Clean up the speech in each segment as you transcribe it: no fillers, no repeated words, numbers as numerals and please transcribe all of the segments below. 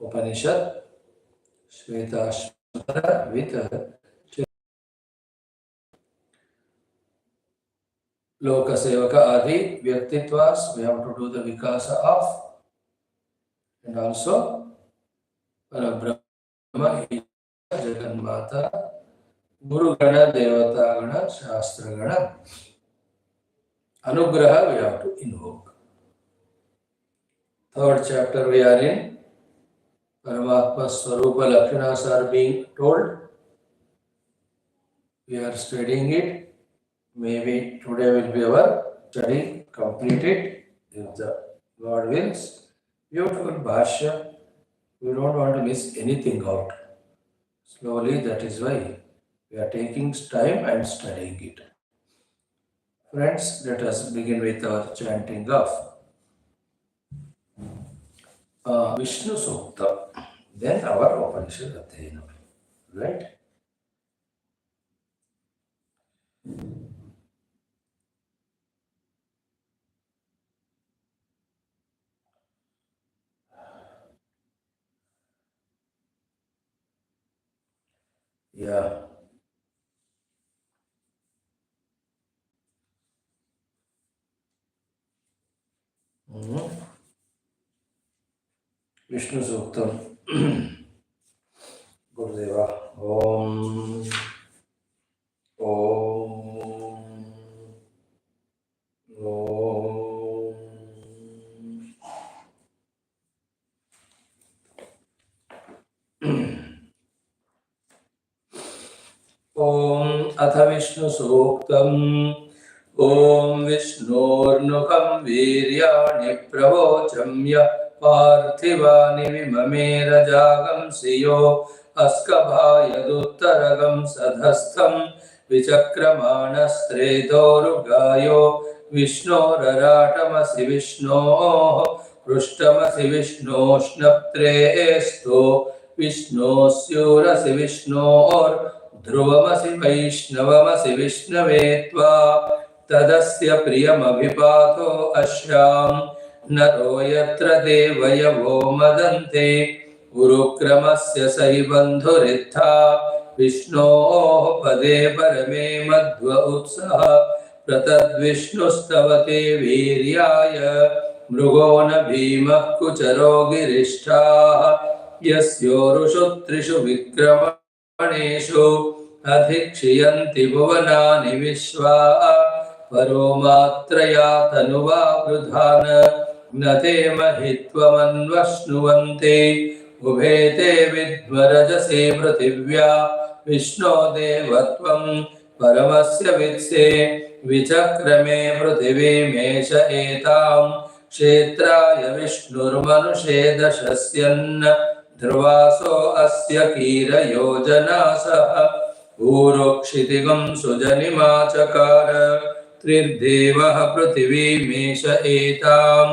Upanishad, Shwethashwathara with Loka Sevaka Adi Vyaktitvas. We have to do the Vikasa of, and also Parabrahma, Jaganmata, Guru Gana, Devata Gana, Shastra Gana. Anugraha we have to invoke. Third chapter we are in. Paramatma Swarupa Lakshanas are being told. We are studying it. Maybe today will be our study completed. If the God wills. Beautiful Bhashya. We don't want to miss anything out. Slowly, that is why we are taking time and studying it. Friends, let us begin with our chanting of Vishnu Sukta. Then our Upanishad Adhyayana. Right? Yeah. Vishnu Suktam. Gurudeva. Om. Om. Om. Om Atha Vishnu Suktam. Om Vishnurnukham Viryani Pravochamya Parthivani Vimamera Jagam Siyo Askabhaya Duttaragam Sadhastham Vichakramana Stredorugayo Vishnuraratamasi Vishno Rushtamasi Vishno Shnaptresto Vishnosyurasi Vishnor Dhruvamasi Vaishnavamasi Vishnavetva Tadasya Priyamabhipatho Ashyam Naro Yatra Devayavo Madante Urukramasya Sahibandhuritha Vishno Pade Parame Madhva Utsaha Pratadvishnustavate Viryaya Mrugona Bhima Kucharo Girishta Yasyorushu Trishu Vikrama Adhikshiyanti Bhuvanani Vishwa Paromatraya Tanuva Vrudhana Nate Mahitvamanvashnuvante Ubhete Vidvarajase Prativya Vishno Devatvam Paramasya Vitse Vichakrame Prativi Mesha Etam Kshetraya Vishnurmanushe Dashasyan Dhrvaso asya kira yojana saha Urukshitigam sujanima chakara Trirdevah prativi mesha etam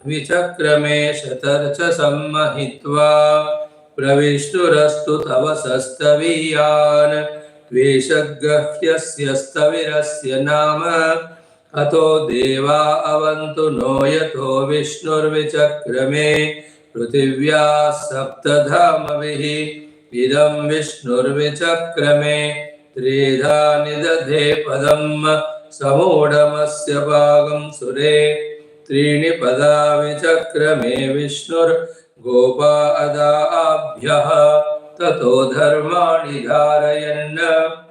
Vichakrame shatarcha sammahitva Pravishturastut avasastaviyan Tveshaggahyasya stavirasya nama Ato deva avantu noyato vishnur vichakrame Prithivya saptadhamavihi idam vishnurvichakrame tridha nidadhe padam samudhamasya bhagam sure trini pada vichakrame vishnur gopa adabhyaha tato dharmani dharayanna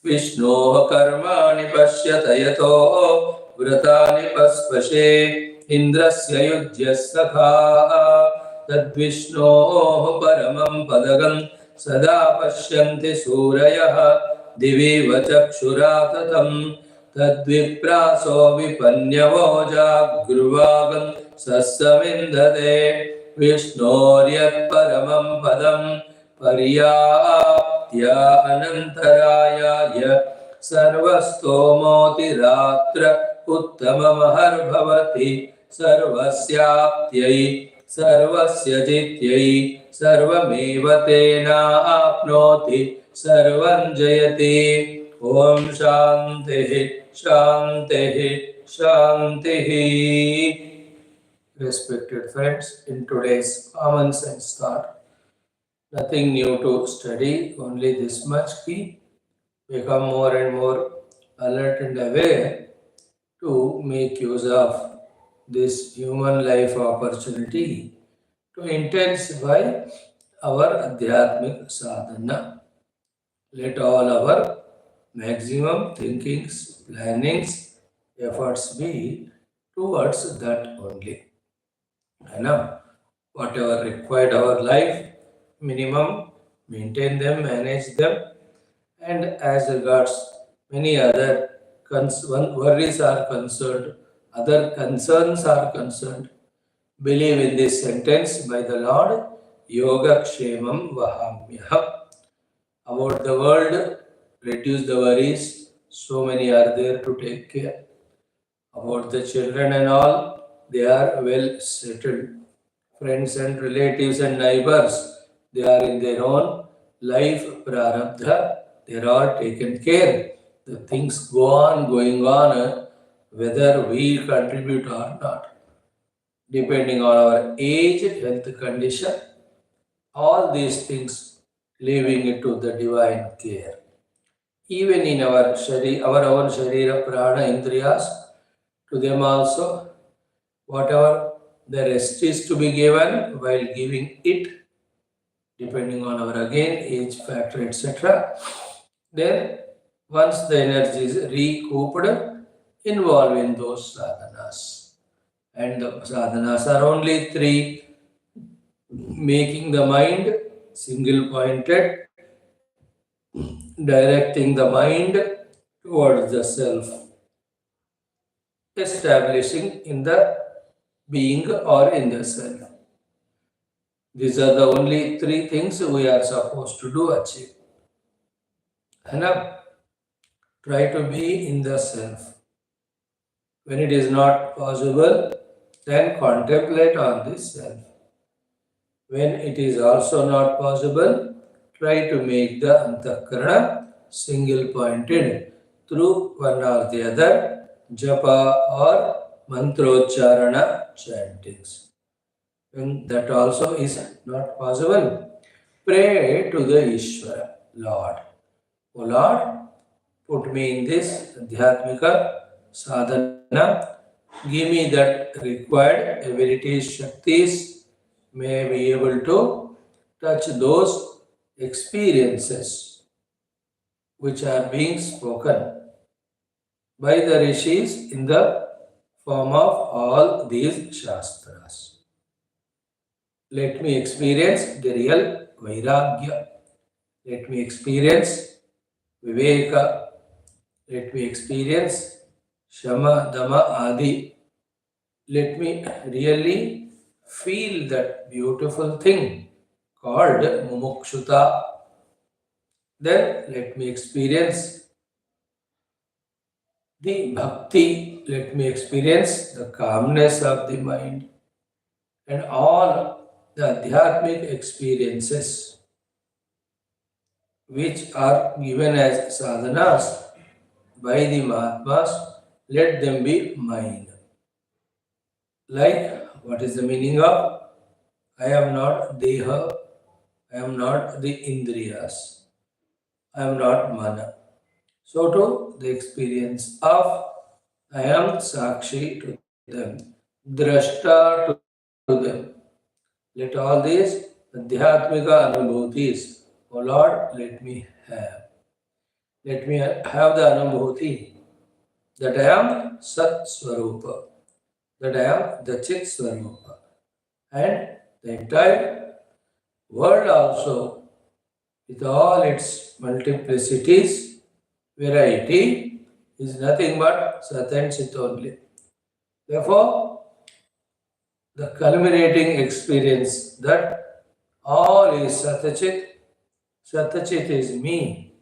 Vishnoha karmani pashyata yato vratani paspashe Indrasya yudhyasakha Tadvishnoho paramam padagam Sada pashyanti surayah Divi vachakshuratatam Tadvipraso vipanyavo jagruvagam Sasamindhate Vishnoryat paramam padam Paryaptya anantaraya Sarvastomoti ratra Uttamamahar bhavati Sarvasyaptyai Sarvasya jityai Sarvameva tena apnoti Sarvam jayati Om Shantihi Shantihi Shantihi respected friends, in today's common sense thought, nothing new to study, only this much key. Become more and more alert and aware to make use of this human life opportunity to intensify our Adhyatmic sadhana. Let all our maximum thinkings, plannings, efforts be towards that only. You know, whatever required our life, minimum, maintain them, manage them, and as regards many other worries are concerned, other concerns are concerned, believe in this sentence by the Lord, Yoga Kshemam Vahamyaham. About the world, reduce the worries, so many are there to take care. About the children and all, they are well settled. Friends and relatives and neighbors, they are in their own life prarabdha, they are all taken care. The things go on going on, whether we contribute or not, depending on our age, health condition, all these things leaving it to the divine care. Even in our own sharira, prana, indriyas, to them also, whatever the rest is to be given while giving it, depending on our again age factor, etc. Then, once the energy is recouped, involve in those sadhanas. And the sadhanas are only three: making the mind single pointed, directing the mind towards the self, establishing in the being or in the self. These are the only three things we are supposed to do achieve. And now, try to be in the self. When it is not possible, then contemplate on this self. When it is also not possible, try to make the antakarana single pointed through one or the other japa or mantrocharana chantings. When that also is not possible, pray to the Ishvara, Lord. O Lord, put me in this Adhyatmika sadhana. Give me that required abilities, shaktis. May I be able to touch those experiences which are being spoken by the rishis in the form of all these shastras. Let me experience the real Vairagya. Let me experience Viveka. Let me experience Shama, Dama, Adi. Let me really feel that beautiful thing called Mumukshuta. Then let me experience the bhakti. Let me experience the calmness of the mind and all the adhyatmic experiences which are given as sadhanas by the Mahatmas, let them be mine. Like, what is the meaning of I am not Deha, I am not the Indriyas, I am not Mana. So too, the experience of I am Sakshi to them, Drashta to them. Let all these Adhyatmika Anubhutis, O Lord, let me have. Let me have the Anubhuti that I am Sat Swarupa, that I am the Chit Swarupa. And the entire world also, with all its multiplicities, variety, is nothing but Sat and Chit only. Therefore, the culminating experience that all is Satachit, Satachit is me.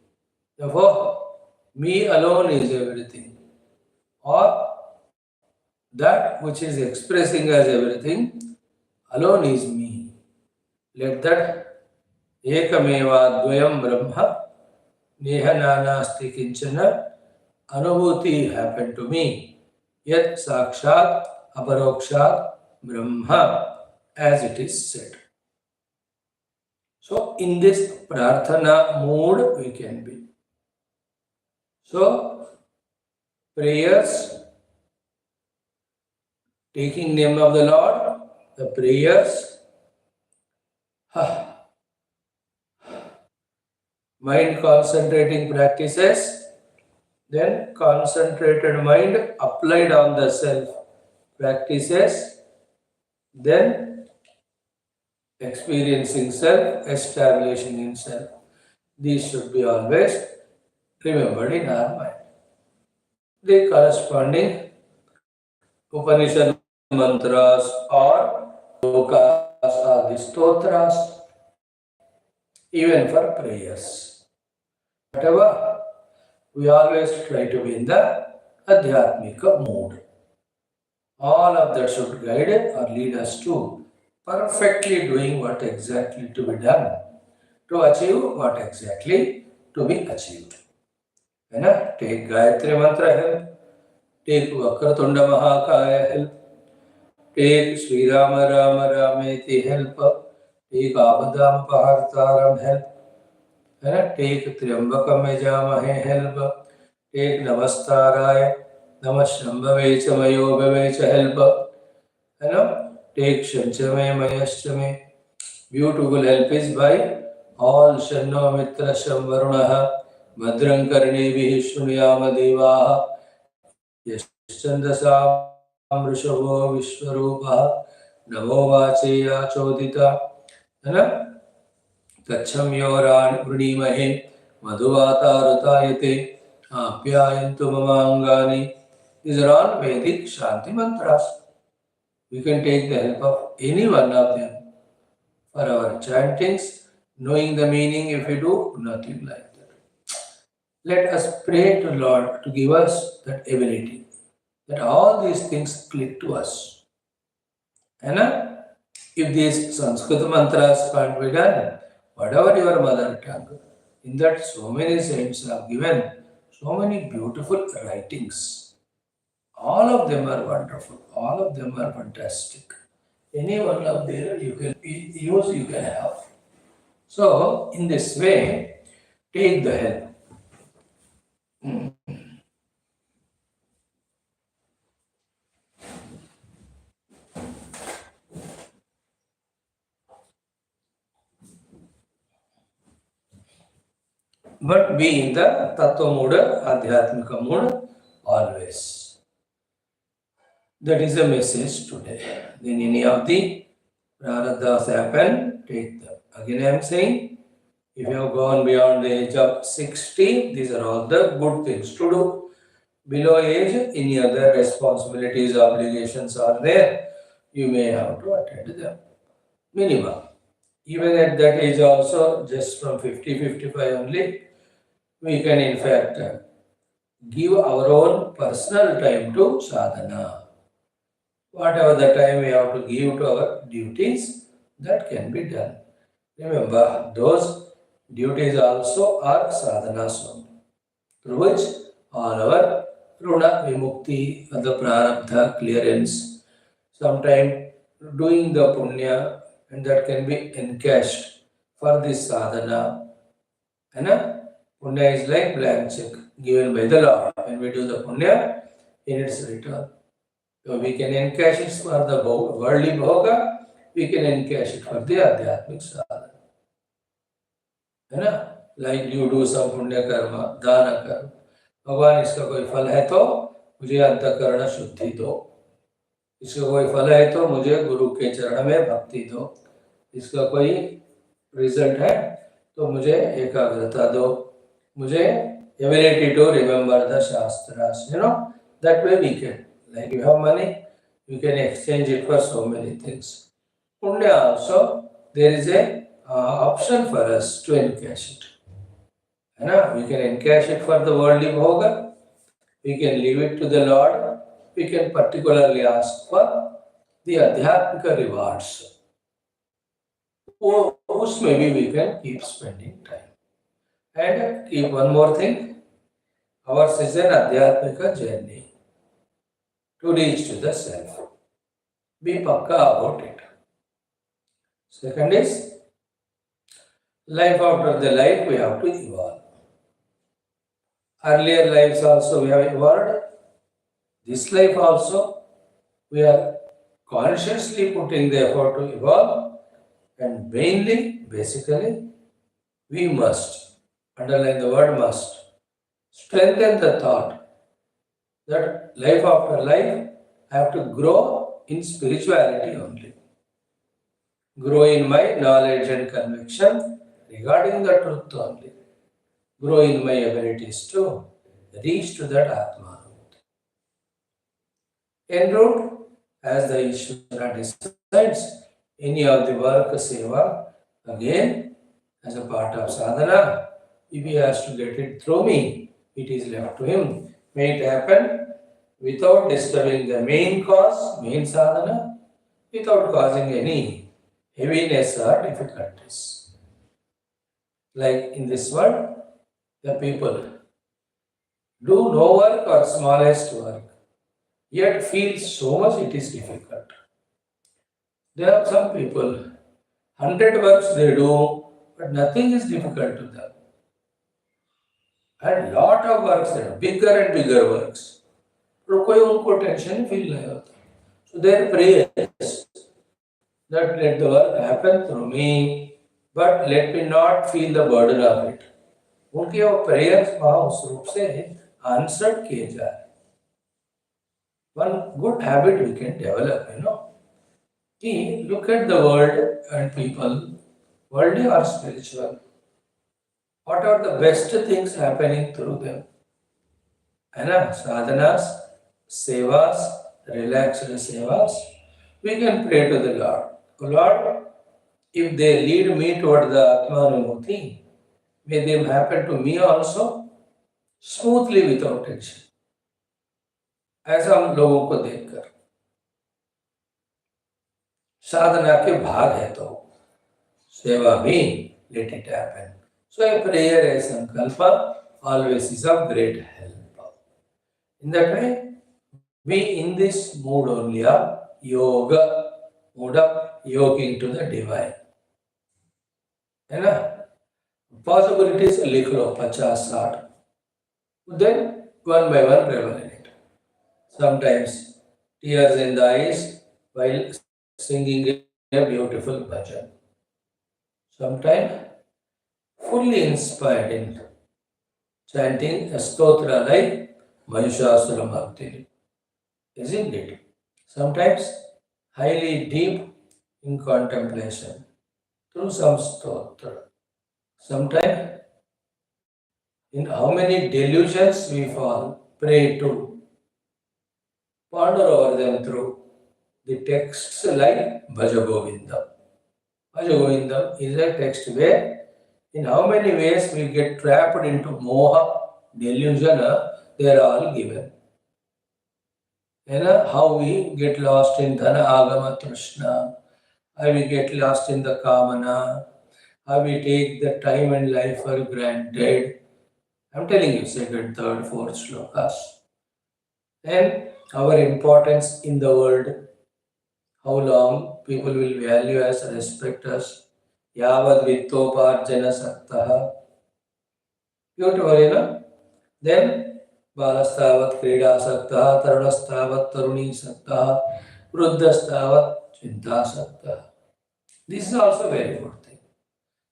Therefore, me alone is everything. Or that which is expressing as everything alone is me. Let that Ekameva Dvayam Brahma Neha Nanasti Kinchana Anubhuti happen to me. Yet Sakshat Aparokshat Brahma, as it is said. So, in this prarthana mood, we can be. So, prayers, taking name of the Lord, the prayers, mind concentrating practices, then concentrated mind applied on the self practices, then experiencing self, establishing in self. These should be always remembered in our mind. The corresponding Upanishad mantras or lokas or the stotras, even for prayers. Whatever, we always try to be in the Adhyatmika mood. All of that should guide or lead us to perfectly doing what exactly to be done, to achieve what exactly to be achieved. Take Gayatri Mantra help, take Vakratunda Mahakaya help, take Sri Rama Rama Rameti help, take Abadam Pahartaram help, take Triambakam Yajamahe help, take Namastaraya, Namashambhave Chamayo Bhave help, take Shanchame Mayashchame. Beautiful help is by all Shanno Mitra Shamvarunaha Madran Karnevihi Shunyama Devaha Yaschandasam Rishabho Vishwarupaha Namo Vacheya Chodita Tacham Yoran Vrinimahe Madhuvata Rutayate Apyayantu Mamangani. These are all Vedic Shanti mantras. We can take the help of any one of them for our chantings, knowing the meaning. If we do, nothing like that. Let us pray to Lord to give us that ability, that all these things click to us. And if these Sanskrit mantras can't be done, whatever your mother tongue, in that so many saints have given so many beautiful writings. All of them are wonderful. All of them are fantastic. Any one of them you can use, you can have. So, in this way, take the help. But be in the Tattva mood, Adhyatmika mood, always. That is the message today. Then any of the prarabdhas happen, take them. Again I am saying, if you have gone beyond the age of 60, these are all the good things to do. Below age, any other responsibilities, obligations are there, you may have to attend them. Minimum. Even at that age also, just from 50, 55 only, we can in fact give our own personal time to sadhana. Whatever the time we have to give to our duties, that can be done. Remember, those duties also are sadhanas only, through which all our runa vimukti, the prarabdha clearance, sometime doing the punya, and that can be encashed for this sadhana. And punya is like blank check given by the Lord. When we do the punya, in its return. So we can encash it for the worldly bhoga, we can encash it for the adhyatmic sadhana. Like you do some punya karma, dana karma. भगवान इसका कोई फल है तो मुझे अंतःकरण शुद्धि दो, इसका कोई फल है तो मुझे गुरु के चरण में भक्ति दो, इसका कोई रिजल्ट है तो मुझे एकाग्रता दो, मुझे ability to remember the shastras. That way we can. Like you have money, you can exchange it for so many things. Punya also, there is a option for us to encash it. We can encash it for the worldly bhoga, we can leave it to the Lord, we can particularly ask for the adhyatmika rewards. Whose maybe we can keep spending time. And keep one more thing, ours is an adhyatmika journey to reach to the self. Be pakka about it. Second is life after the life we have to evolve. Earlier lives also we have evolved. This life also we are consciously putting the effort to evolve, and mainly, basically, we must, underline the word must, strengthen the thought that life after life I have to grow in spirituality only. Grow in my knowledge and conviction regarding the truth only. Grow in my abilities to reach to that Atma. En route, as the Ishvara decides, any of the work seva, again, as a part of sadhana, if he has to get it through me, it is left to him. May it happen without disturbing the main cause, main sadhana, without causing any heaviness or difficulties. Like in this world, the people do no work or smallest work, yet feel so much it is difficult. There are some people, 100 works they do, but nothing is difficult to them. And lot of works they do, bigger and bigger works. पर कोई उनको tension feel नहीं होता. So their prayers that let the work happen through me, but let me not feel the burden of it. उनके वो prayers वहाँ उस रूप से answered किए जा रहे. One good habit we can develop, look at the world and people, worldly or spiritual. What are the best things happening through them? Sadhanas, sevas, relaxed sevas. We can pray to the Lord. Oh Lord, if they lead me toward the Atmanumukti, may them happen to me also smoothly without tension. ऐसा हम लोगों को देखकर साधना के भाग है तो सेवा भी let it happen. So a prayer, a sankalpa always is of great help. In that way, we in this mood only of yoga, mood of yoking to the divine. है ना? Possibilities लिख लो 50-60. Then one by one revel in it. Sometimes tears in the eyes while singing a beautiful bhajan. Sometimes fully inspired in chanting a stotra like Mahishasura Bhakti. Isn't it? Sometimes highly deep in contemplation through some stotra. Sometimes in how many delusions we fall prey to, ponder over them through the texts like Bhaja Govindam. Bhaja Govindam is a text where in how many ways we get trapped into moha, delusion, they are all given. How we get lost in Dhana Agama Trishna, how we get lost in the Kamana, how we take the time and life for granted. I'm telling you, second, third, fourth shlokas. And our importance in the world, how long people will value us, respect us. Yavad vittoparjana saktaha. Beautiful, Then बालस्तावत् क्रीडासक्तः तरुणस्तावत् तरुणीसक्तः वृद्धस्तावत् चिन्तासक्तः. This is also a very good thing.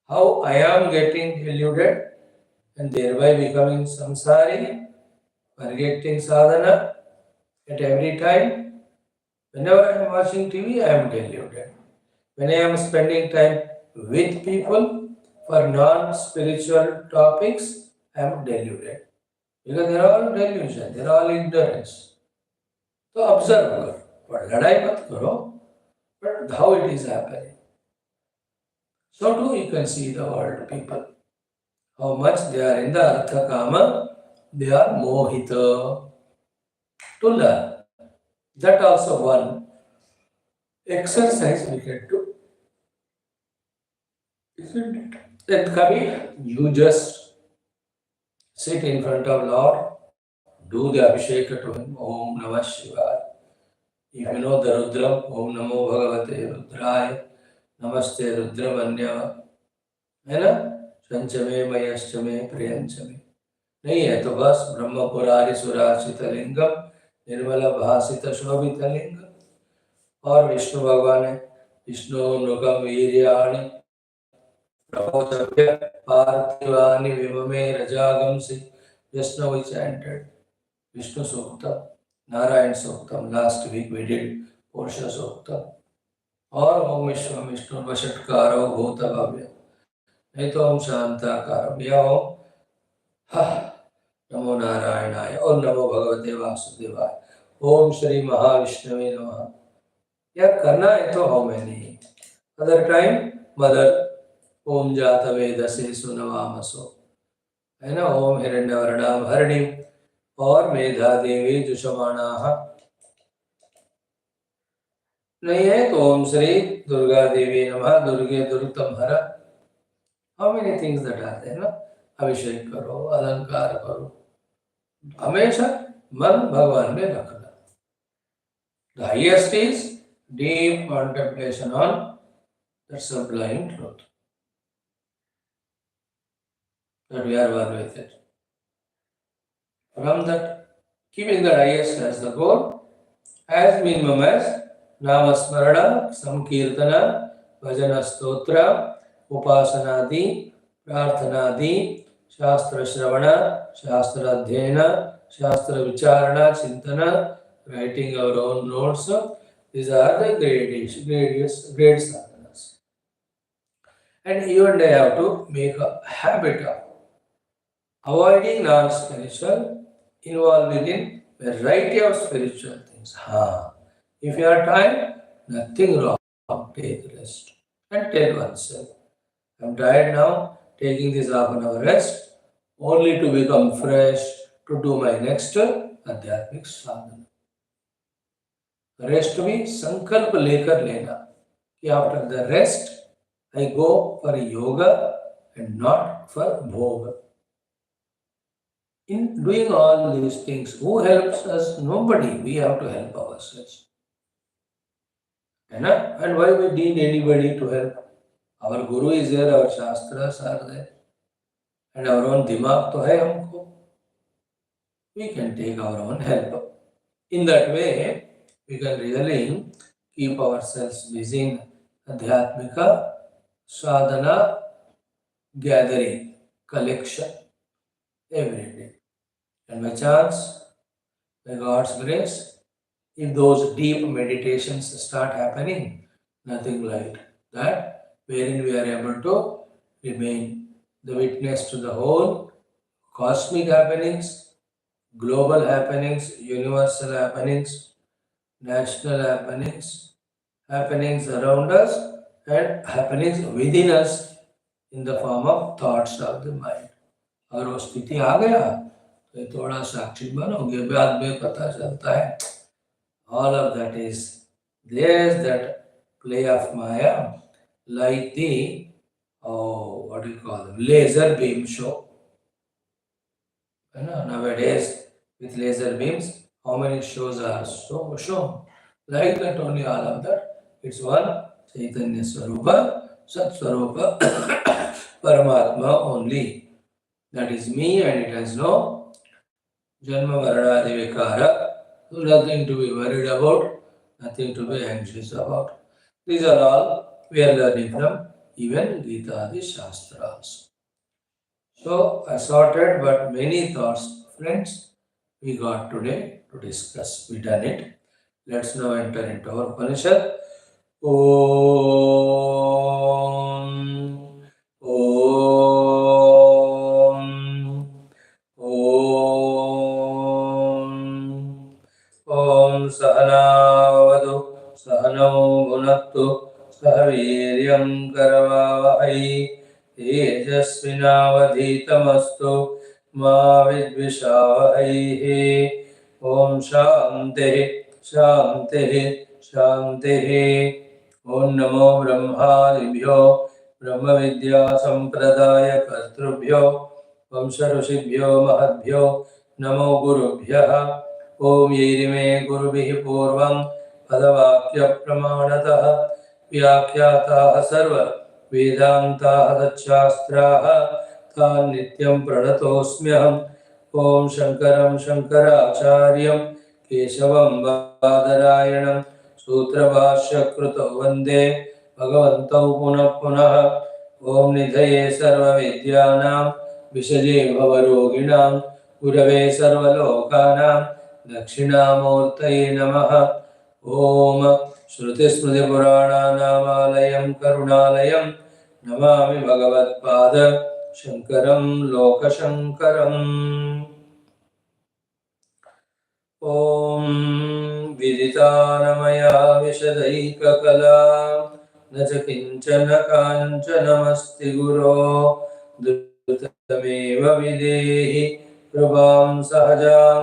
How I am getting deluded and thereby becoming samsari, forgetting sadhana at every time. Whenever I am watching TV, I am deluded. When I am spending time with people for non-spiritual topics, I am deluded. Because they are all delusion, they are all ignorance. So observe करो, पर लड़ाई मत करो, but how it is happening. So too you can see the world people, how much they are in the artha kama, they are mohita. To learn, that also one exercise we can do, isn't it? Then Kabir, you just sit in front of Lord, do the Abhishek to him, Om Namah Shivaya. If you know the Rudram, Om Namo Bhagavate Rudraya, Namaste Rudramanya, है ना? संचमे मयश्चमे प्रियंचमे नहीं है तो बस ब्रह्म पुरारी सुराचित लिंगम निर्मल भासित शोभित लिंगम और विष्णु भगवान है Vishnu नुगम वीर्याणि प्रभोचव्य पार्थिवानि विममे रजागंसि Vishnu we chanted Vishnu Suktam, Narayan Suktam. Last week we did Pursha Suktam. और ओम विश्वम विष्णु वषटकारो भूत भव्य नहीं तो ओम शांताकार या ओम नमो नारायणाय ओम नमो भगवते वासुदेवाय ओम श्री महाविष्णुवे नमः. यह करना है तो हो में नहीं. अदर टाइम मदर ओम जात वेदसे सुनवामसो है ना. ओम हिरण्यवर्णाम हरिणीम और मेधा देवी जुषमाणाः नहीं है तो ओम श्री दुर्गा देवी नमः दुर्गे दुर्गतम हर. How many things that are there ना. अभिषेक करो अलंकार करो हमेशा मन भगवान में रखना. The highest is deep contemplation on that sublime truth that we are one with it. From that, keeping the highest as the goal, as minimum as Namasmarana, Samkirtana, Bhajana Stotra, Upasanadi, Prarthanadi, Shastra Shravana, Shastra Adhyayana, Shastra Vicharana, Chintana, writing our own notes. These are the grade sadhanas. And you and I have to make a habit of avoiding non-spiritual, involving in variety of spiritual things. If you are tired, nothing wrong. Take rest and tell oneself, I'm tired now, taking this half an hour rest, only to become fresh to do my next adhyatmic sadhana. Rest भी संकल्प लेकर लेना कि after the rest, I go for yoga and not for bhoga. In doing all these things, who helps us? Nobody. We have to help ourselves. And why we need anybody to help? Our Guru is there, our Shastras are there. And our own dimag to hai humko. We can take our own help. In that way, we can really keep ourselves busy in Adhyatmika sadhana gathering, collection every day. And by chance, by God's grace, if those deep meditations start happening, nothing like that, wherein we are able to remain the witness to the whole cosmic happenings, global happenings, universal happenings, national happenings, happenings around us, and happenings within us in the form of thoughts of the mind. अगर वो स्थिति आ गया तो थोड़ा साक्षी बनोगे बाद में पता चलता है all of that is there's that play of Maya like the what do you call them, laser beam show. Nowadays with laser beams how many shows are shown like that. Only all of that, it's one Chaitanya Swarupa Sat Swarupa Paramatma only. That is me, and it has no Janma Varana Vikara. So nothing to be worried about, nothing to be anxious about. These are all we are learning from even Gita Adi Shastras. So assorted but many thoughts, friends, we got today to discuss. We done it. Let's now enter into our Upanishad. Om Sahanavadu Sahanau Bhunattu Sahaviryam Karavavahai Tejasvinavadhitamastu Ma Vidvishavahai. Om Shanti Shanti Shanti. Om Namo Brahmadibhyo Brahma Vidya Sampradaya Kartrubhyo Vamsharushibhyo Mahadbhyo Namo Gurubhyaha. Om Yerime Gurubhihi Purvam पदवाक्य प्रमाणतः व्याख्याताः सर्व वेदान्ताः तच्छास्त्राः तान् नित्यं प्रणतोऽस्म्यहम्। ॐ शङ्करं शङ्कराचार्यं केशवं बादरायणं सूत्रभाष्यकृतौ वन्दे भगवन्तौ पुनः पुनः। ॐ निधये सर्वविद्यानां विषजे भवरोगिणां गुरवे सर्वलोकानां दक्षिणामूर्तये नमः। ॐ श्रुतिस्मृतिपुराणानामालयं करुणालयं नमामि भगवत्पाद शङ्करं लोकशङ्करम्। ॐ विदितानमया विशदैककला न च किञ्चन काञ्चनमस्ति गुरो धृतमेव विदेहि कृपां सहजां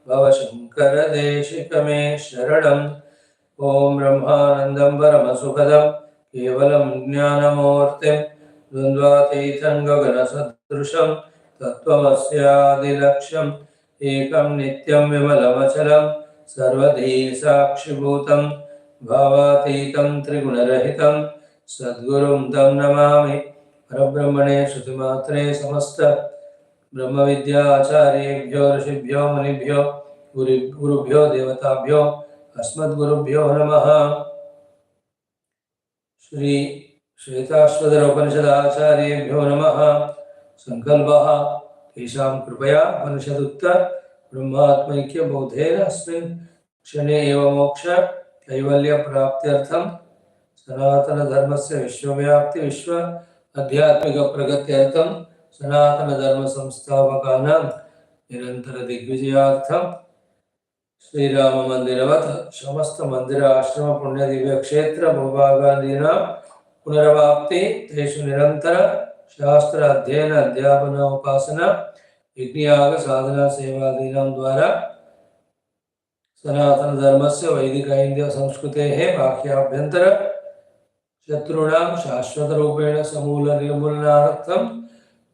भव शङ्कर देशिक मे शरणम्। ॐ ब्रह्मानन्दं परमसुखदं केवलं ज्ञानमूर्तिं द्वन्द्वातीतं गगनसदृशं तत्त्वमस्यादिलक्ष्यम् एकं नित्यं विमलमचलं सर्वधी साक्षिभूतं भावातीतं त्रिगुणरहितं सद्गुरुं तं नमामि। परब्रह्मणे श्रुतिमात्रे समस्त ब्रह्मविद्याचार्येभ्यो ऋषिभ्यो मुनिभ्यो गुरुभ्यो देवताभ्यो अस्मद्गुरुभ्यो नमः। श्री श्वेताश्वतर उपनिषदाचार्येभ्यो नमः। संकल्पः तेषां कृपया उपनिषदुक्त ब्रह्मात्मैक्य बोधेन अस्मिन् क्षणे एव मोक्ष कैवल्य प्राप्त्यर्थं सनातन धर्मस्य विश्वव्याप्ति विश्व आध्यात्मिक प्रगत्यर्थं सनातन धर्म संस्थापकानां निरंतर दिग्विजयार्थं श्रीराम मंदिरवत् समस्त मंदिर आश्रम पुण्य दिव्य क्षेत्र भूभागादीनां पुनर्वाप्ति तेषु निरंतर शास्त्र अध्ययन अध्यापन उपासना यज्ञयाग साधना सेवादीनां द्वारा सनातन धर्मस्य वैदिक हिंदू संस्कृतेः बाह्याभ्यन्तर शत्रूणां शाश्वत रूपेण समूल निर्मूलनार्थं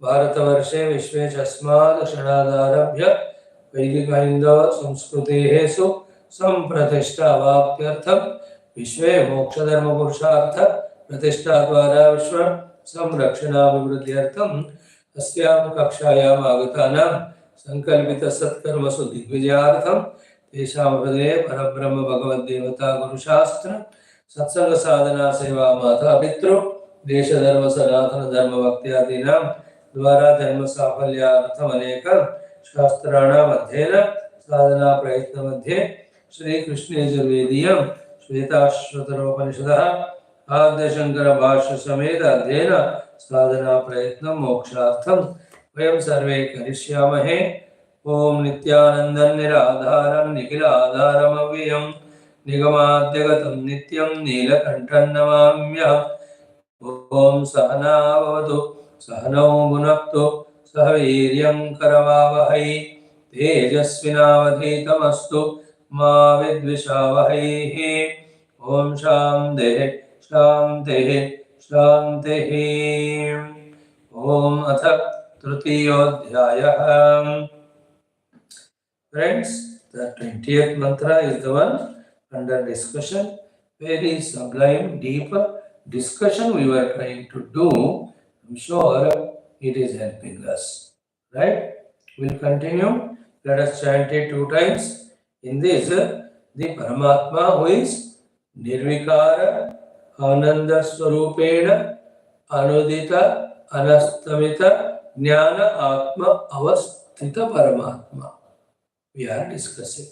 भारतवर्षे विश्वे तस्मात् क्षणादारभ्य वैदिक हिंदू संस्कृतेः संप्रतिष्ठावाप्त्यर्थं विश्वे मोक्षधर्म पुरुषार्थ प्रतिष्ठा द्वारा विश्व संरक्षणाभिवृद्ध्यर्थम् अस्यां कक्षायाम् आगतानां संकल्पित सत्कर्मसु दिग्विजयार्थं तेषां हृदये परब्रह्म भगवद्देवता गुरुशास्त्र सत्संग साधना सेवा माता पितृ देश धर्म सनातन धर्म भक्त्यादीनां द्वारा जन्म साफल्यार्थम् अनेक शास्त्राणाम् अध्ययन साधना प्रयत्न मध्ये श्री कृष्ण यजुर्वेदीयं श्वेताश्वतरोपनिषदः आद्य शंकर भाष्य समेत अध्ययन साधना प्रयत्न मोक्षार्थं वयं सर्वे करिष्यामहे। ओम नित्यानन्दं निराधारं निखिलाधारम् अव्ययं निगमाद्यगतं नित्यं नीलकण्ठं नमाम्यहम्। ओम सहना भवतु सहनौ भुनक्तु सह वीर्यं करवावहै तेजस्विनावधीतमस्तु मा विद्विषावहैः। ओम शान्तिः शान्तिः शान्तिः। ओम अथ तृतीयोऽध्यायः। Friends, the 20th mantra is the one under discussion. Very sublime, deep discussion we were trying to do. I'm sure it is helping us. Right? We'll continue. Let us chant it 2 times. In this, the Paramatma who is Nirvikara, Ananda Swarupena, Anudita, Anastamita, Jnana Atma Avasthita Paramatma. We are discussing.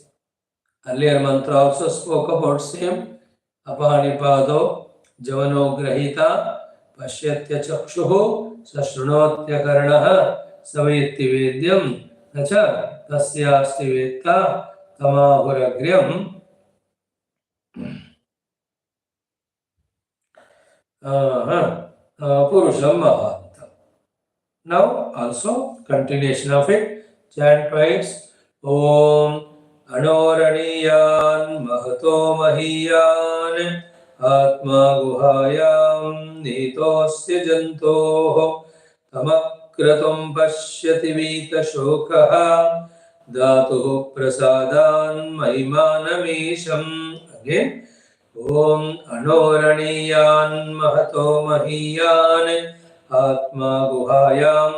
Earlier mantra also spoke about same. Apahanipado, Javano Grahita, Pashyatya Chakshuhu, Sashrunotya Karanaha, Savetti Vedyam, Nacha, Tasyasti Vetta, Tamahuragryam, Purusham Mahantam. Now also continuation of it. Chant twice. Om Anoraniyan Mahato Mahiyan Atma Guhayam Nitosya Jantoho Tamakratum Pashyati Vita Shokaha Dhatuh Prasadan Maimanamisham. again. Om Anoraniyan Mahato Mahiyan Atma Guhayam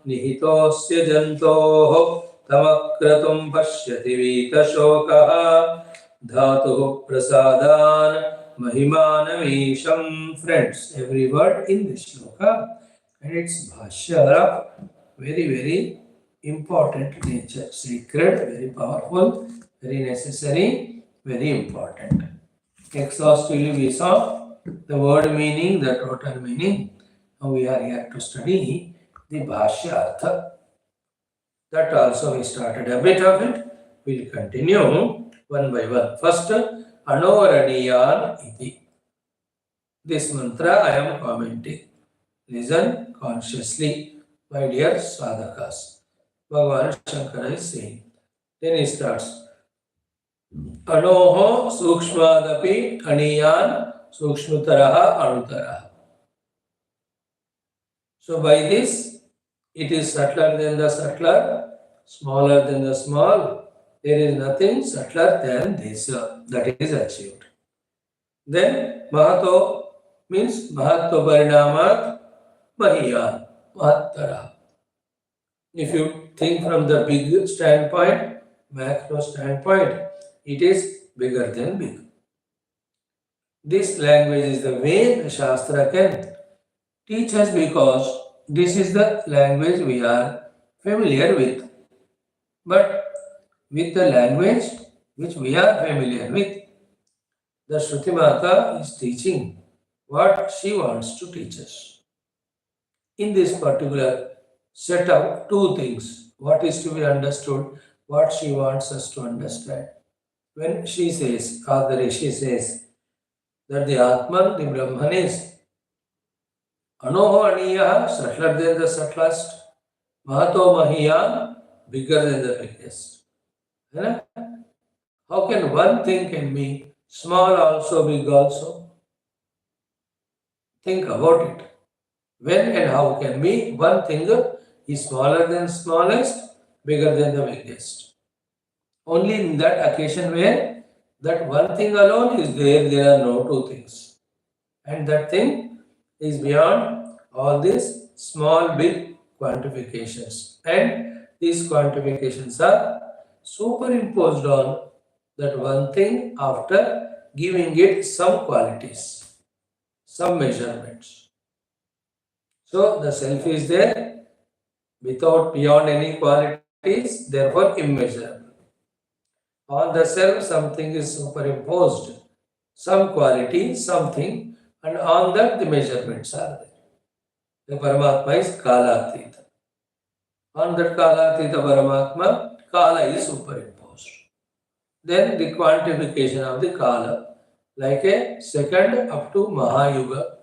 Nihitosya Jantoho Tamakratum Pashyati Vita Shokaha Dhatu Prasadan Mahimanamisham. Friends, every word in this shloka and its Bhashya are of very important nature, sacred, very powerful, very necessary, very important. Exhaustively we saw the word meaning, the total meaning. Now we are here to study the Bhashya Artha. That also we started a bit of it. We'll continue one by one. First, Anoraniyan iti. This mantra I am commenting. Listen consciously, my dear sadhakas. Bhagavan Shankara is saying. Then he starts. Anoho sukshmadapi aniyan sukshmataraha anutaraha. So by this, it is subtler than the subtler, smaller than the small. There is nothing subtler than this that is achieved. Then Mahato means Mahatva Parinamat Mahiyan, Mahattara. If you think from the big standpoint, macro standpoint, it is bigger than big. This language is the way the Shastra can teach us because this is the language we are familiar with. But with the language which we are familiar with, the Shruti Mata is teaching what she wants to teach us. In this particular setup, two things. What is to be understood, what she wants us to understand. When she says, or the Rishi says, that the Atman, the Brahman is Anoho Aniya, subtler than the subtlest, Mahato Mahiyan, bigger than the biggest. Right? How can one thing can be small also, big also? Think about it. When and how can be one thing is smaller than smallest, bigger than the biggest? Only in that occasion where that one thing alone is there are no two things. And that thing is beyond all these small, big quantifications. And these quantifications are superimposed on that one thing after giving it some qualities, some measurements. So the self is there without beyond any qualities, therefore immeasurable. On the self, something is superimposed, some quality, something, and on that the measurements are there. The Paramatma is Kalatita. On that Kalatita Paramatma, Kala is superimposed. Then the quantification of the Kala, like a second up to Mahayuga.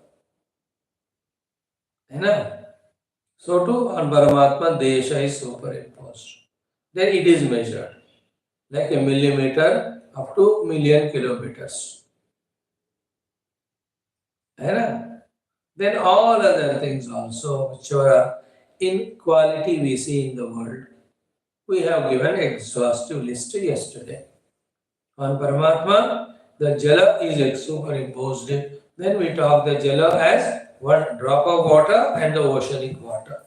So too on Paramatma, Desha is superimposed. Then it is measured, like a millimeter up to million kilometers. Then all other things also, which are in quality we see in the world. We have given exhaustive list yesterday. On Paramatma, the Jala is superimposed. Then we talk the Jala as one drop of water and the oceanic water.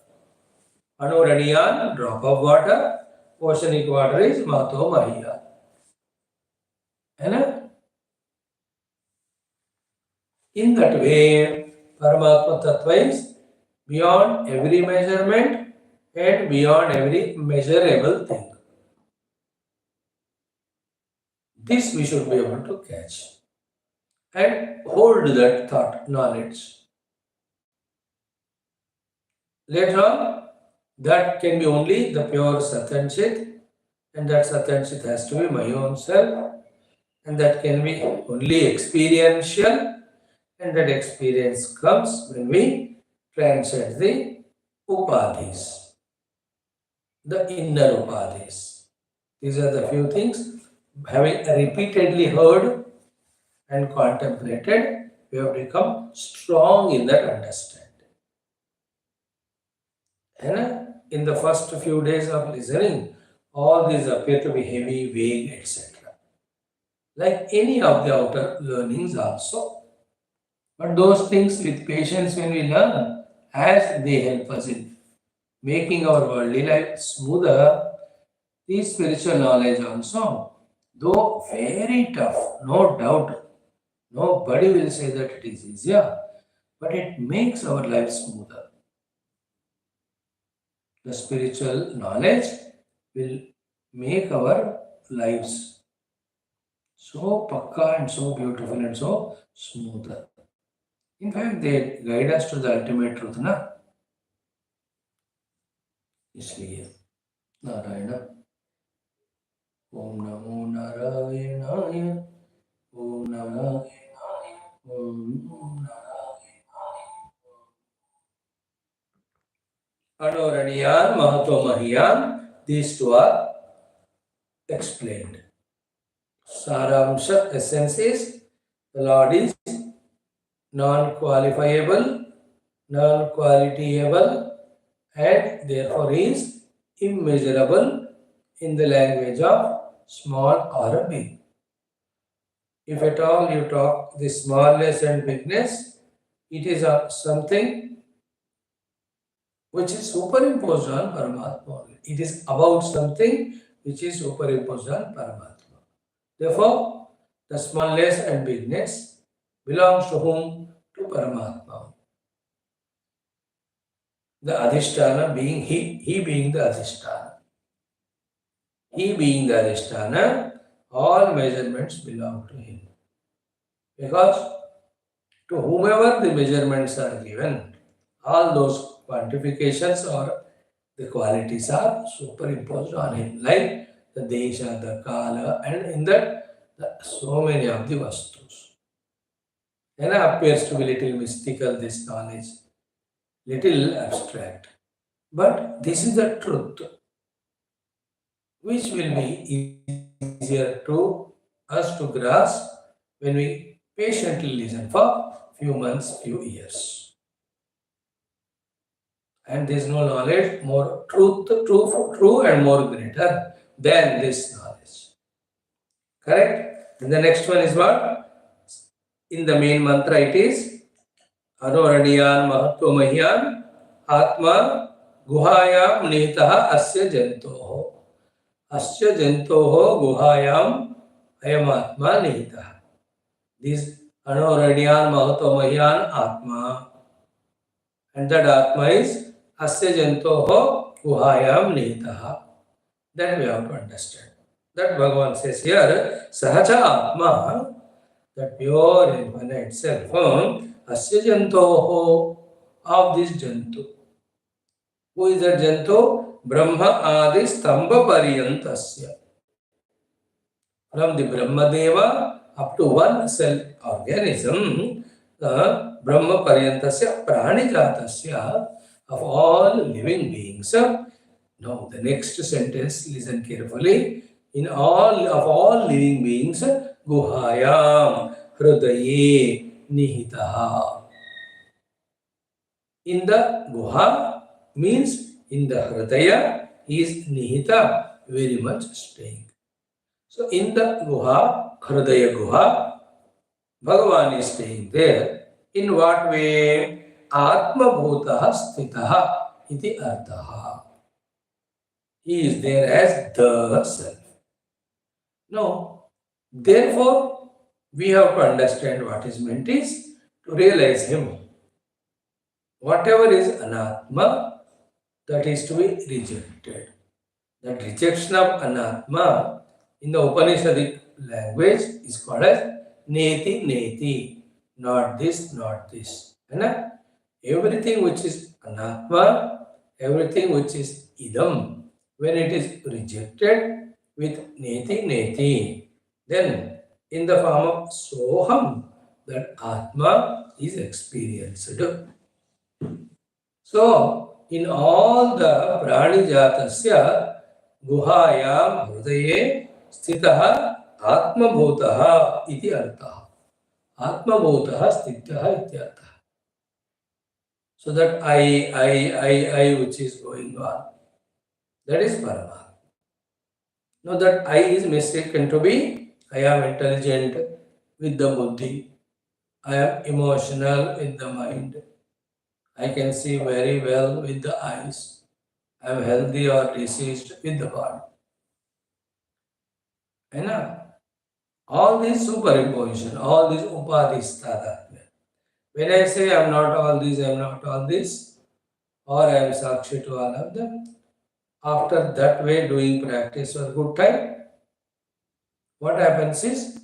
Anoraniyan, drop of water. Oceanic water is Mato Mahiya. In that way, Paramatma Tattva is beyond every measurement and beyond every measurable thing. This we should be able to catch and hold that thought, knowledge. Later on, that can be only the pure Sat and Chit, and that Sat and Chit has to be my own self, and that can be only experiential, and that experience comes when we transcend the upadhis, the inner upadhis. These are the few things. Having repeatedly heard and contemplated, we have become strong in that understanding. And in the first few days of listening, all these appear to be heavy, vague, etc. like any of the outer learnings also. But those things with patience when we learn, as they help us in making our worldly life smoother, these spiritual knowledge also, though very tough, no doubt, nobody will say that it is easier, but it makes our life smoother. The spiritual knowledge will make our lives so pakka and so beautiful and so smoother. In fact, they guide us to the ultimate truth, na? इसलिए नारायण ओम नमो नारायणाय ओम नमो ओम Anoraniyan, Mahatma Mahiyan, these two are explained. Saramsha essence is the Lord is non-qualifiable, non-qualityable, and therefore is immeasurable in the language of small or big. If at all you talk the smallness and bigness, it is something which is superimposed on Paramatma. It is about something which is superimposed on Paramatma. Therefore, the smallness and bigness belongs to whom? To Paramatma. The Adhisthana being he being the Adhisthana. He being the Adhisthana, all measurements belong to him. Because to whomever the measurements are given, all those quantifications or the qualities are superimposed on him, like the desha, the kala, and in that so many of the vastus. And appears to be little mystical, this knowledge, little abstract. But this is the truth, which will be easier to us to grasp when we patiently listen for few months, few years. And there is no knowledge more true and more greater than this knowledge. Correct? And the next one is what? In the main mantra it is Anoraniyan Mahatva Mahyan Atma Guhayam Nihitaha Asya Jantoho. Asya Jantoho Guhayam Ayamatma Nihitaha. This Anoraniyan Mahatva Mahyan Atma. And that Atma is Asya Jantoho Guhayam Nihitaha. That we have to understand. That Bhagavan says here, Sahaja Atma, that pure infinite self, Asya Jantoho, of this Jantu. Who is that Jantu? Brahma Adi Stambha Pariyantasya. From the Brahma Deva up to one cell organism, Brahma Pariyantasya Pranijatasya, of all living beings. Now, the next sentence, listen carefully. In all living beings, Guhayam Hridaye Nihitaha. In the Guha means in the Hridaya is Nihita, very much staying. So, in the Guha, Hridaya Guha, Bhagavan is staying there. In what way? Atma Bhutaha Sthitaha iti arthaha. He is there as the self. Now, therefore, we have to understand what is meant is to realize him. Whatever is anatma, that is to be rejected. That rejection of anatma in the Upanishadic language is called as neti neti. Not this, not this. And everything which is anatma, everything which is idam, when it is rejected with neti neti, then in the form of soham, that atma is experienced. So, in all the pranijatasya guhayam hridaye sthitaha atma bhutaha iti arthaha. Atma bhutaha sthitaha iti arthaha. So that I which is going on, that is Paramatma. Now that I is mistaken to be I am intelligent with the buddhi. I am emotional with the mind. I can see very well with the eyes. I am healthy or diseased with the body. है ना? All these superimposition, all these upadhis tadatmya. When I say I am not all these, I am not all this, or I am sakshi to all of them, after that way doing practice for good time, what happens is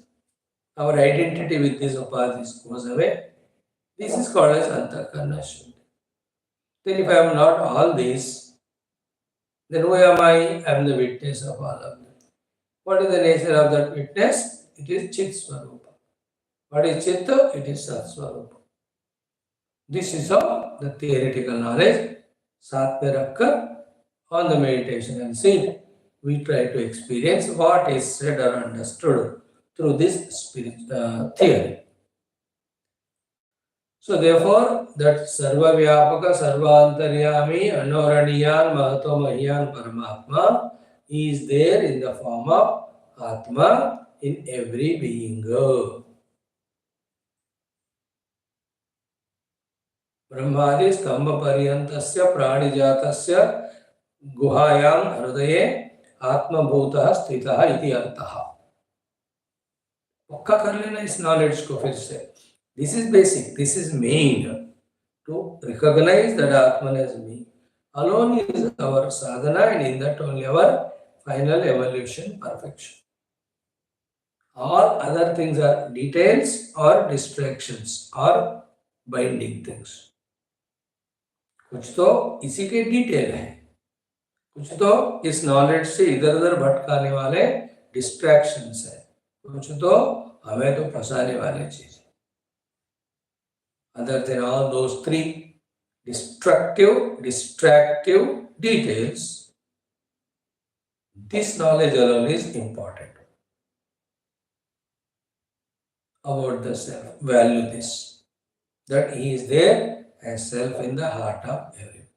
our identity with these upadhis goes away. This is called as antakarna shuddhi. Then if I am not all these, then who am I? I am the witness of all of them. What is the nature of that witness? It is Chit Swarupa. What is Chitta? It is Sat Swarupa. This is how the theoretical knowledge, Sat mein rakhkar, on the meditation and seat, we try to experience what is said or understood through this theory. So therefore, that Sarva Vyapaka, Sarva Antaryami, Anoraniyan, Mahato Mahyan Paramatma is there in the form of Atma in every being. ब्रह्मादि स्तंभ पर्यंतस्य प्राणिजातस्य गुहायां हृदये आत्मभूतः स्थितः इति अर्थः. पक्का कर लेना इस नॉलेज को फिर से. This is basic, this is main. To recognize that Atman as me alone is our sadhana, and in that only our final evolution, perfection. All other things are details or distractions or binding things. कुछ तो इसी के detail है, कुछ तो इस knowledge से इधर उधर भटकाने वाले डिस्ट्रैक्शंस है, कुछ तो हमें तो फंसाने वाले चीज. Other than all those three destructive, distractive details, this knowledge alone is important about the self. Value this, that he is there as self in the heart of everyone.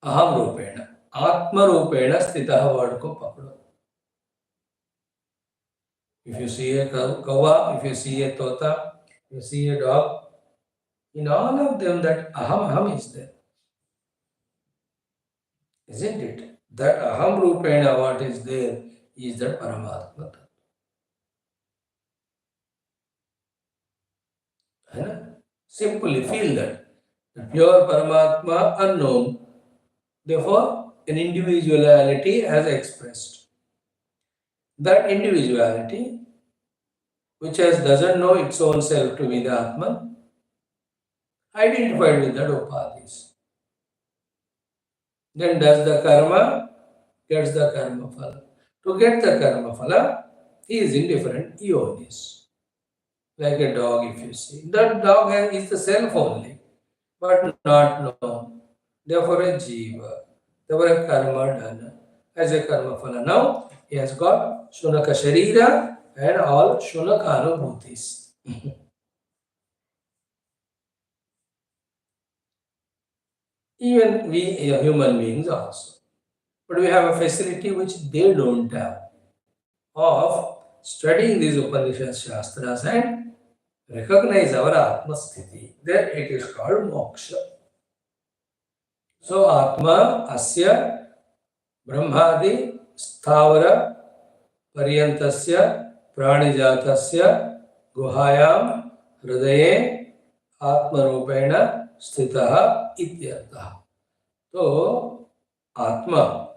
Aham rupena, atma rupena sthitah word ko pakdo. If you see a kawa, if you see a tota, you see a dog, in all of them that aham is there. Isn't it? That aham rupena what is there is that Paramatma. Simply feel that. The pure Paramatma unknown. Therefore, an individuality as expressed. That individuality, which doesn't know its own self to be the Atman, identified with that upadhis. Then does the karma, gets the karma phala. To get the karma phala, he is in different yonis. Like a dog, if you see. That dog is the self only, but not known. Therefore, a jiva. Therefore, a karma dana. As a karma phala. Now, he has got shunaka sharira and all shunaka anubhutis. Even we human beings also. But we have a facility which they don't have of studying these Upanishad Shastras and recognize our Atma Sthiti. Then it is called moksha. So Atma Asya Brahmadi Sthavara Paryantasya Pranijatasya Guhayam Hridaye Atma Rupena Sthitaha Ityartha. So Atma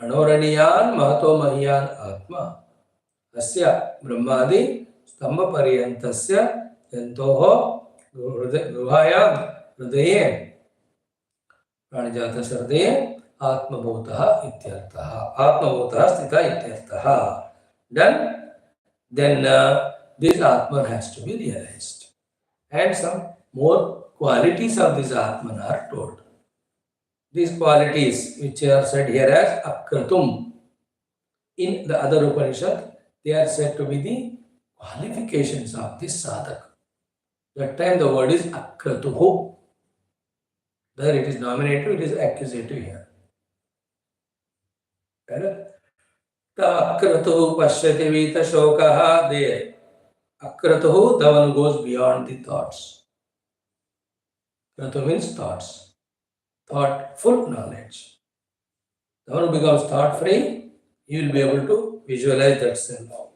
Anoraniyan Mahato Mahyan Atma Asya Brahmadi Stamba Paryantasya Yantoho Guhayam Hridaye Pranijata Hridaye Atmabhutaha Ityartaha. Atmabhutaha Sthita Ityartaha. Then this Atman has to be realized. And some more qualities of this Atman are told. These qualities which are said here as Akratum. In the other Upanishad, they are said to be the qualifications of this sadhaka. That time the word is Akratuhu. There it is nominative, it is accusative here. Akratuhu pashyati vita shokaha, there. Akratuhu, the one goes beyond the thoughts. Kratu means thoughts. Thoughtful knowledge. The one who becomes thought free, he will be able to visualize that self.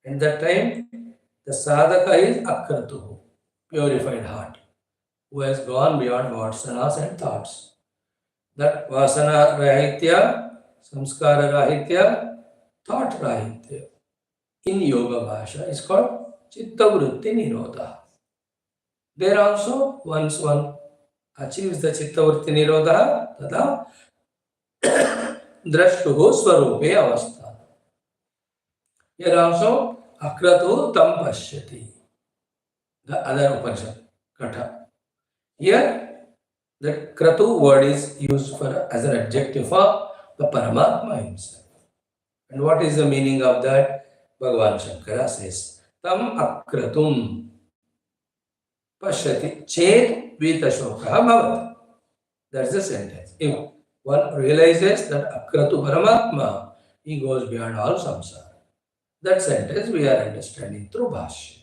At that time, the sadhaka is akratuhu, purified heart, who has gone beyond vasanas and thoughts. That vasana rahitya, samskara rahitya, thought rahitya. In yoga bhasha is called chitta vritti nirodha. There also, once one achieves the chitta vritti nirodha, tada drashtuhu swarupe avastha. Here also, akratu tam pashyati. The other Upanishad, Katha. Here, the kratu word is used for as an adjective for the Paramatma himself. And what is the meaning of that? Bhagavan Shankara says, Tam akratum pashyati chet vitashokaha bhavat. That's the sentence. If one realizes that akratu Paramatma, he goes beyond all samsara. That sentence we are understanding through Bhashya.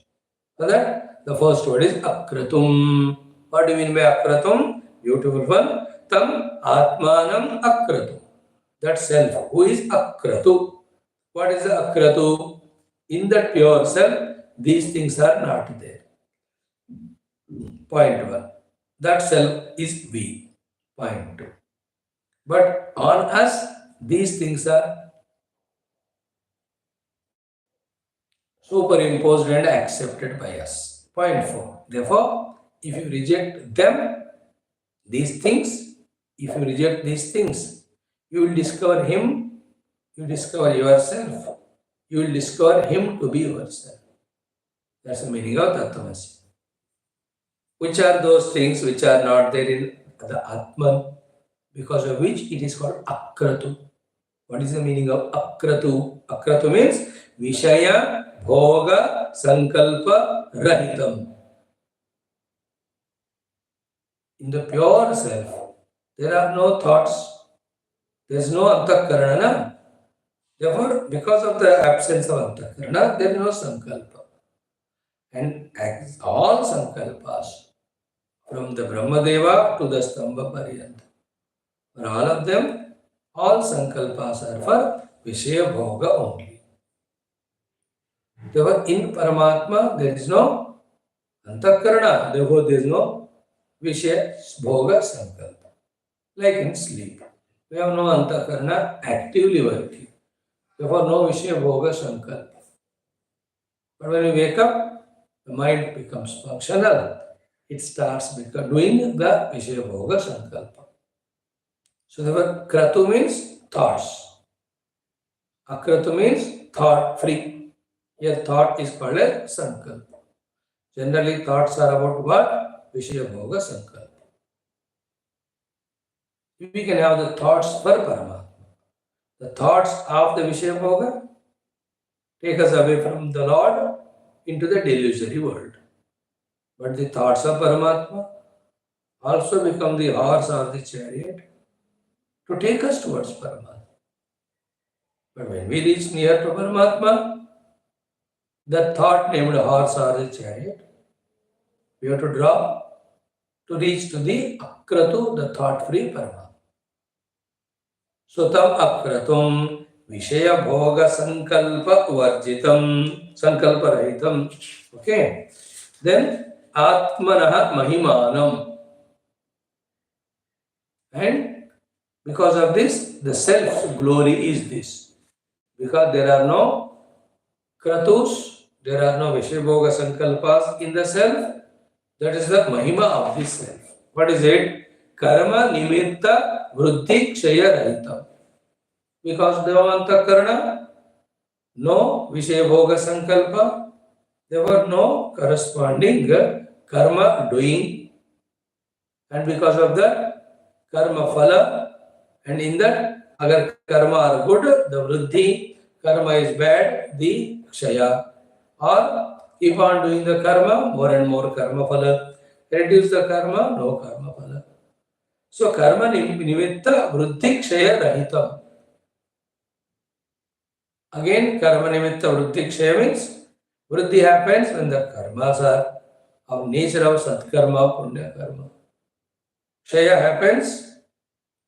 So that the first word is akratum. What do you mean by akratum? Beautiful one. Tam atmanam akratum. That self who is akratu. What is the akratu? In that pure self, these things are not there. Point 1. That self is we. Point 2. But on us, these things are superimposed and accepted by us. Point 4. Therefore, if you reject them, these things, if you reject these things, you will discover him, you discover yourself, you will discover him to be yourself. That's the meaning of Tattvamasi. Which are those things which are not there in the Atman, because of which it is called Akratu. What is the meaning of Akratu? Akratu means Vishaya Bhoga Sankalpa Rahitam. In the pure self, there are no thoughts. There is no Antakarana. Therefore, because of the absence of Antakarana, there is no Sankalpa. And all Sankalpas, from the Brahmadeva to the Stambha Pariyanta, for all of them, all Sankalpas are for Vishaya Bhoga only. Therefore, in Paramatma, there is no Antakarana. Therefore, there is no Vishaya Bhoga Sankalpa. Like in sleep, we have no Antakarana actively working. Therefore, no Vishaya Bhoga Sankalpa. But when we wake up, the mind becomes functional. It starts doing the Vishaya Bhoga Sankalpa. So, therefore, Kratu means thoughts. Akratu means thought free. Here, thought is called a Sankalpa. Generally, thoughts are about what? Vishaya Bhoga Sankalpa. We can have the thoughts for Paramatma. The thoughts of the Vishaya Bhoga take us away from the Lord into the delusory world. But the thoughts of Paramatma also become the horse or the chariot to take us towards Paramatma. But when we reach near to Paramatma, the thought named horse or the chariot, we have to drop to reach to the Akratu, the thought-free Paramatma. Sutam Akratum Vishaya Bhoga Sankalpa Varjitam Sankalpa Rahitam. Okay. Then Atmanaha Mahimanam. And because of this, the self's glory is this. Because there are no Kratus, there are no Vishaya Sankalpas in the self, that is the Mahima of the self. What is it? Karma Nimitta Vritti Kshaya Rahitam. Because Devanta Karana, no Vishaya Sankalpa, there were no corresponding karma doing, and because of that, karma phala, and in that, agar karma are good, the vriddhi, karma is bad, the kshaya, or keep on doing the karma, more and more karma phala, reduce the karma, no karma phala. So karma nimitta vriddhi kshaya rahitam. Again, karma nimitta vriddhi kshaya means vriddhi happens when the karmas are of nature of satkarma, punya karma. Kshaya happens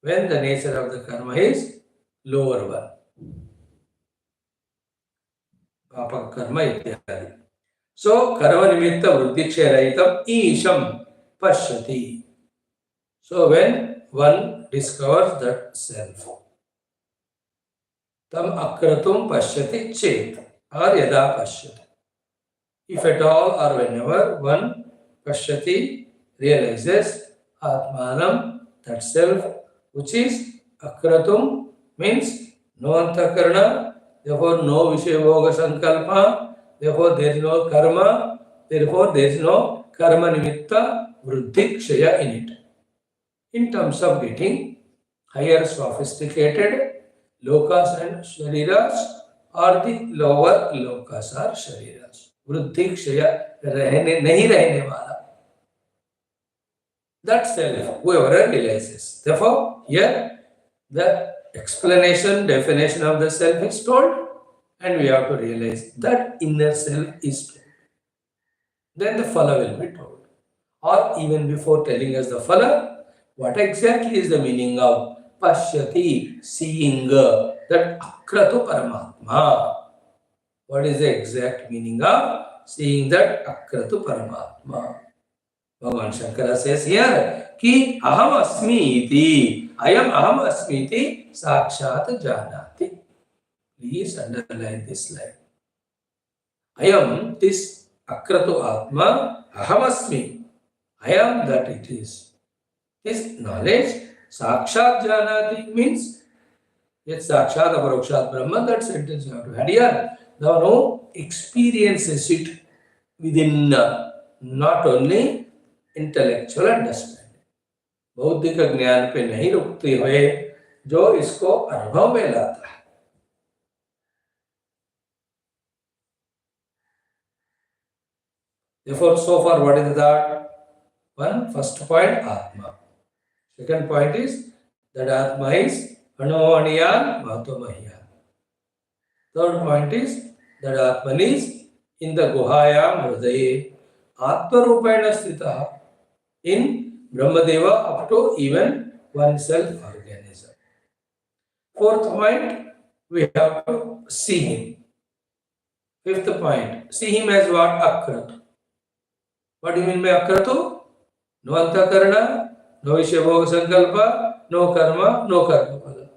when the nature of the karma is lower one. Papa karma ityadi. So, karma nimitta vriddhi kshaya rahitam isham pashyati. So, when one discovers that self, tam akratum pashyati chet or yada pashyati. If at all or whenever one pashyati realizes atmanam, that self, which is akratum, means no antakarana, therefore no vishayabhoga sankalpa, therefore there is no karma, therefore there is no karma nimitta vriddhi kshaya in it. In terms of getting higher sophisticated lokas and shariras, or the lower lokas or shariras. वृद्धि क्षय रहने नहीं रहने वाला. That self, whoever realizes. Therefore, here the explanation, definition of the self is told, and we have to realize that inner self is told. Then the phala will be told. Or even before telling us the phala, what exactly is the meaning of pashyati, seeing, that akratu paramatma? What is the exact meaning of seeing that akratu paramatma? Bhagavan Shankara says here, ki aham asmi iti, I am aham asmi iti, sakshat janati. Please underline this line. I am this akratu atma, aham asmi. I am that it is. This knowledge, sakshat janati means, yet sakshat aparokshat brahman, that sentence you have to add here. The one who experiences it within, not only intellectual understanding. बौद्धिक ज्ञान पे नहीं रुकते हुए जो इसको अनुभव में लाता है. Therefore, so far, what is that? One, first point, Atma. Second point is that Atma is Anuvaniyan Mahatomahiyan. Third point is that Atman is in the Guhayam Hridaye Atma Rupena Sthita, in Brahmadeva up to even one self-organism. Fourth point, we have to see him. Fifth point, see him as what? Akratu. What do you mean by Akratu? No antakarana, no vishayabhoga sankalpa, no karma, no karma phala.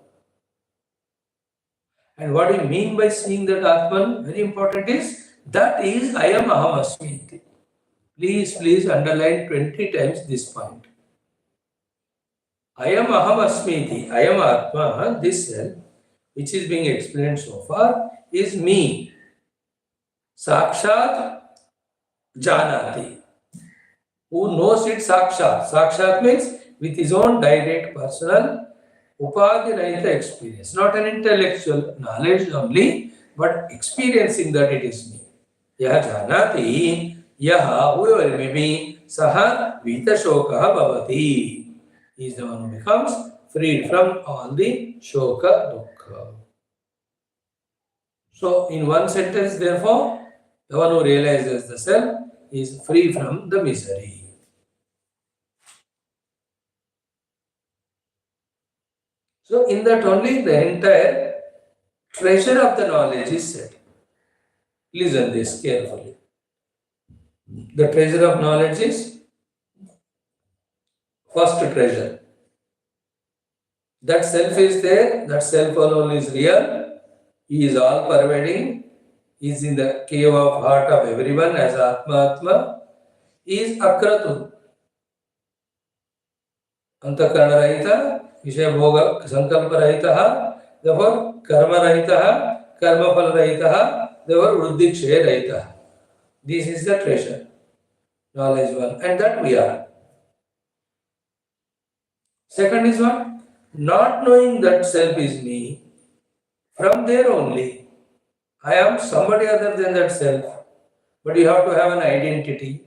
And what do you mean by seeing that Atman? Very important is, that is I am aham asmi iti. Please underline 20 times this point. I am aham asmi iti. I am Atma, this self, which is being explained so far, is me. Sakshat janati. Who knows it sakshat. Sakshat means with his own direct personal upadhi rahita experience. Not an intellectual knowledge only, but experiencing that it is me. Yaha janati, yaha, whoever may be, saha vitashokaha bhavati. He is the one who becomes freed from all the shoka dukkha. So, in one sentence, therefore, the one who realizes the self is free from the misery. So, in that only the entire treasure of the knowledge is set. Listen this carefully. The treasure of knowledge is first treasure. That self is there, that self alone is real, he is all pervading, he is in the cave of heart of everyone as Atma, he is Akratu. Antakarana rahita, Vishaya Bhoga Sankalpa rahita, therefore Karma rahita, Karma phala rahita, therefore Vruddhi Kshaya rahita. This is the treasure, knowledge one, and that we are. Second is what? Not knowing that self is me, from there only, I am somebody other than that self, but you have to have an identity.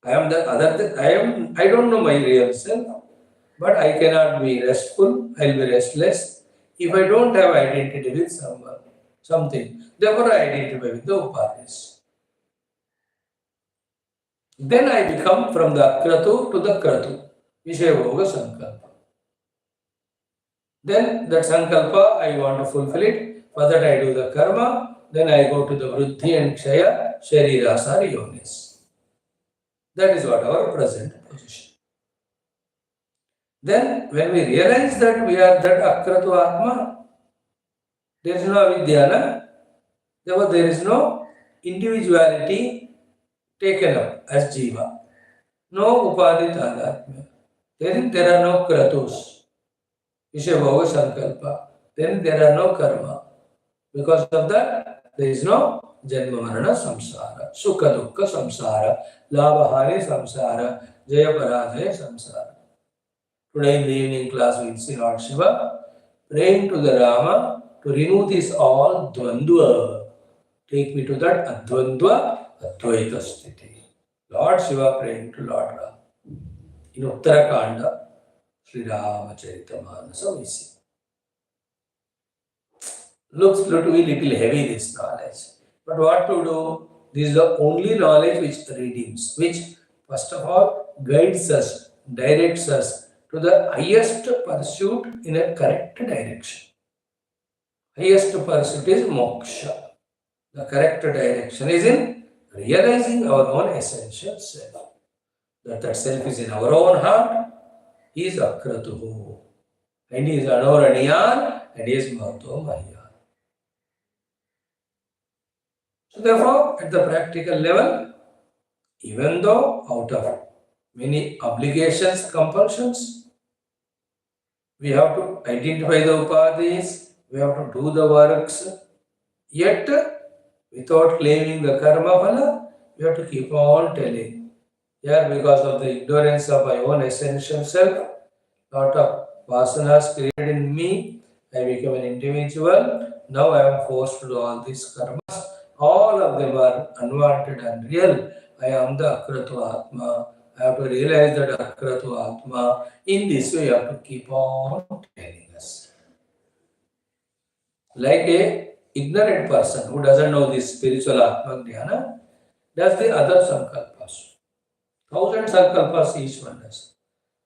I am the other than, I don't know my real self, but I cannot be restful, I will be restless. If I don't have identity with someone, something, therefore I identify with the upadhis. Then I become from the akratu to the kratu, Vishayabhoga Sankalpa. Then that Sankalpa, I want to fulfill it. For that I do the karma. Then I go to the Vriddhi and Kshaya, Shariras or Yonis. That is what our present position. Then when we realize that we are that akratu atma, there is no avidya, therefore there is no individuality taken up as jiva. No upadhi tadatmya. Then there are no kratus. Vishabhava sankalpa. Then there are no karma. Because of that, there is no janma marana samsara, sukha dukkha samsara, labha hari samsara, jaya parajaya samsara. Today in the evening class we will see Lord Shiva praying to the Rama to remove this all dvandva. Take me to that advandva advaita sthiti. Lord Shiva praying to Lord Rama. In Uttarakanda, Sri Ramacharitamanasa we see. Looks to be little heavy, this knowledge. But what to do? This is the only knowledge which redeems, which first of all guides us, directs us to the highest pursuit in a correct direction. Highest pursuit is moksha. The correct direction is in realizing our own essential self. That self is in our own heart. He is akratuhu. And he is anoraniyan and he is mahato mahya. So therefore, at the practical level, even though out of many obligations, compulsions, we have to identify the upadhis, we have to do the works, yet without claiming the karma phala, we have to keep on telling. Here, because of the ignorance of my own essential self, lot of vasanas created in me, I become an individual. Now I am forced to do all these karmas. All of them are unwanted and real. I am the akratu atma. I have to realize that akratu atma. In this way, you have to keep on telling us. Like a ignorant person who doesn't know this spiritual atma jnana, does the other sankalpas. 1,000 sankalpas each one does.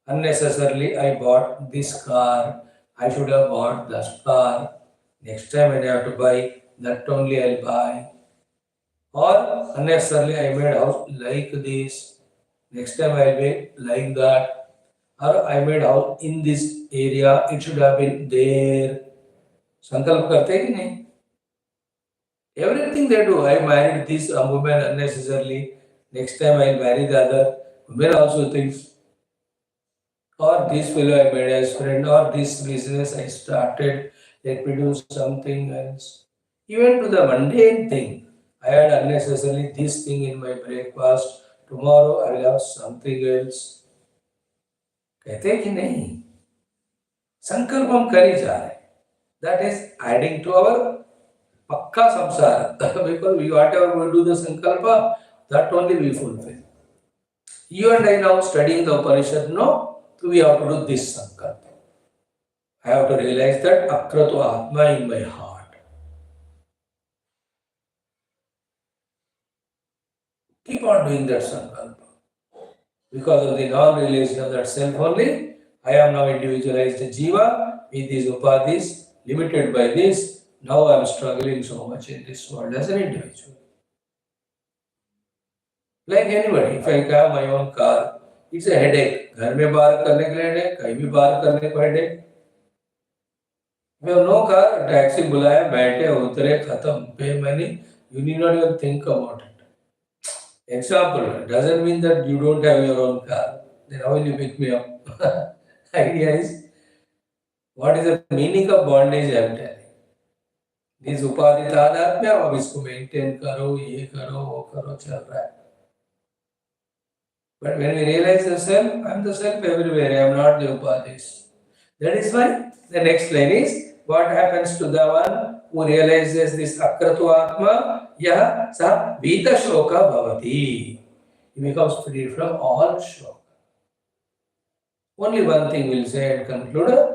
Unnecessarily, I bought this car. I should have bought that car. Next time when I have to buy, that only I'll buy. Or unnecessarily I made house like this. Next time I'll be like that. Or I made house in this area. It should have been there. Sankalp karte ki nahi? Everything they do. I married this woman unnecessarily. Next time I'll marry the other. Women also thinks. Or this fellow I made as friend. Or this business I started. Let me do something else. Even to the mundane thing. I had unnecessarily this thing in my breakfast. Tomorrow I will have something else. कहते हैं कि नहीं संकल्प हम कर ही जा रहे हैं. That is adding to our pakka samsara. Because whatever we do the sankalpa, that only we fulfill. You and I now studying the Upanishad, no, we have to do this sankalpa. I have to realize that akratu atma in my heart. Keep on doing that sankalpa. Because of the non-realization of that self only, I am now individualized jiva with these upadhis, limited by this. Now I am struggling so much in this world as an individual. Like anybody, if I have my own car, it's a headache. घर में बाहर करने के लिए headache, कहीं भी बाहर करने को headache. We have no car, taxi बुलाया, बैठे, उतरे, खत्म, pay money. You need not even think about it. Example, doesn't mean that you don't have your own car. Then how will you pick me up? Idea is, what is the meaning of bondage I am telling? This upadhi तादात्म्य अब इसको maintain करो, ये करो, वो करो, चल रहा है. But when we realize the self, I am the self everywhere. I am not the upadhis. That is why the next line is, what happens to the one who realizes this akratu atma, yah sa vita shoka bhavati. He becomes free from all shoka. Only one thing we'll say and conclude.